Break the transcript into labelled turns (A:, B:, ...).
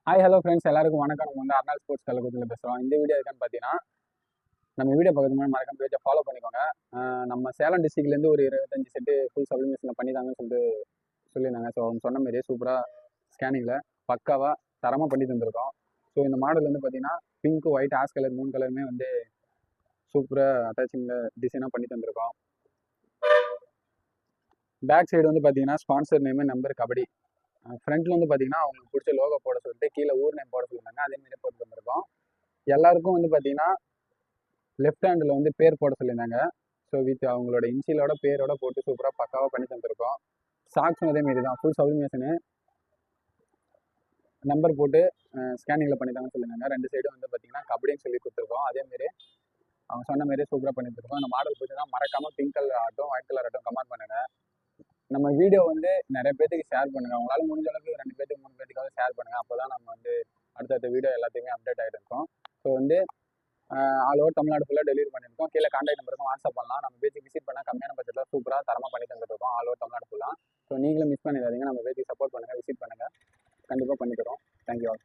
A: Hi hello friends எல்லாருக்கும் வணக்கம். நம்ம வந்து அர்னால் ஸ்போர்ட்ஸ் கள்ளக்குறிச்சியில் பேசுகிறோம். இந்த வீடியோ எதுக்குன்னு பார்த்தீங்கன்னா, நம்ம வீடியோ பார்க்கறதுக்கு முன்னாடி மறக்காம பேஜை ஃபாலோ பண்ணிக்கோங்க. நம்ம சேலம் டிஸ்ட்ரிக்ட்லேருந்து ஒரு 25 செட்டு ஃபுல் சப்ளிமேஷனில் பண்ணிதாங்கன்னு சொல்லிட்டு சொல்லியிருந்தாங்க. ஸோ அவங்க சொன்ன மாதிரியே சூப்பராக ஸ்கேனிங்கில் பக்காவாக தரமாக பண்ணி தந்திருக்கோம். ஸோ இந்த மாடல் வந்து பார்த்தீங்கன்னா பிங்க், ஒயிட், ஆஷ் கலர் 3 கலருமே வந்து சூப்பராக அட்டாச்சிங்கில் டிசைனாக பண்ணி தந்திருக்கோம். பேக் சைடு வந்து பார்த்தீங்கன்னா ஸ்பான்சர் நேமு, நம்பர், கபடி. ஃப்ரண்ட்ல வந்து பார்த்தீங்கன்னா அவங்களுக்கு பிடிச்ச லோகோ போட சொல்லிட்டு கீழே ஊர் நேம் போட சொல்லியிருந்தாங்க. அதேமாரி போட்டு வந்திருக்கோம். எல்லாருக்கும் வந்து பார்த்தீங்கன்னா லெஃப்ட் ஹேண்டில் வந்து பேர் போட சொல்லியிருந்தாங்க. ஸோ வித் அவங்களோட இன்சியலோட பேரோட போட்டு சூப்பராக பக்காவாக பண்ணி தந்திருக்கோம். சாக்ஸும் அதேமாரி தான் ஃபுல் சப்ளிமேஷனு நம்பர் போட்டு ஸ்கேனிங்கில் பண்ணித்தாங்கன்னு சொல்லியிருந்தாங்க. 2 சைடும் வந்து பார்த்தீங்கன்னா கபடின்னு சொல்லி கொடுத்துருக்கோம். அதேமாரி அவங்க சொன்ன மாரி சூப்பராக பண்ணி தந்திருக்கோம். அந்த மாடல் பிடிச்சா மறக்காமல் பிங்க் கலர் ஆகட்டும், ஒயிட் கலர் ஆகட்டும் கமெண்ட் பண்ணுங்க. நம்ம வீடியோ வந்து நிறைய பேத்துக்கு ஷேர் பண்ணுங்க. உங்களால் முடிஞ்ச அளவுக்கு 2 பேத்துக்கு 3 பேத்துக்காவது ஷேர் பண்ணுங்க. அப்போ தான் நம்ம வந்து அடுத்தடுத்த வீடியோ எல்லாத்தையுமே அப்டேட் ஆகிட்டு இருக்கோம். ஸோ வந்து ஆல் ஓவர் தமிழ்நாடு ஃபுல்லாக டெலிவரி பண்ணியிருக்கோம். கீழே கான்டாக்ட் நம்பருக்கும் வாட்ஸ்அப் பண்ணலாம். நம்ம பேஜுக்கு விசிட் பண்ணால் கம்மியான பட்ஜெட்டில் சூப்பராக தரமாக பண்ணி தந்துருக்கோம் ஆல் ஓவர் தமிழ்நாடு ஃபுல்லாக. ஸோ நீங்களும் மிஸ் பண்ணிடாதீங்க. நம்ம பேஜுக்கு சப்போர்ட் பண்ணுங்கள், விசிட் பண்ணுங்கள். கண்டிப்பாக பண்ணி தரோம். Thank you all.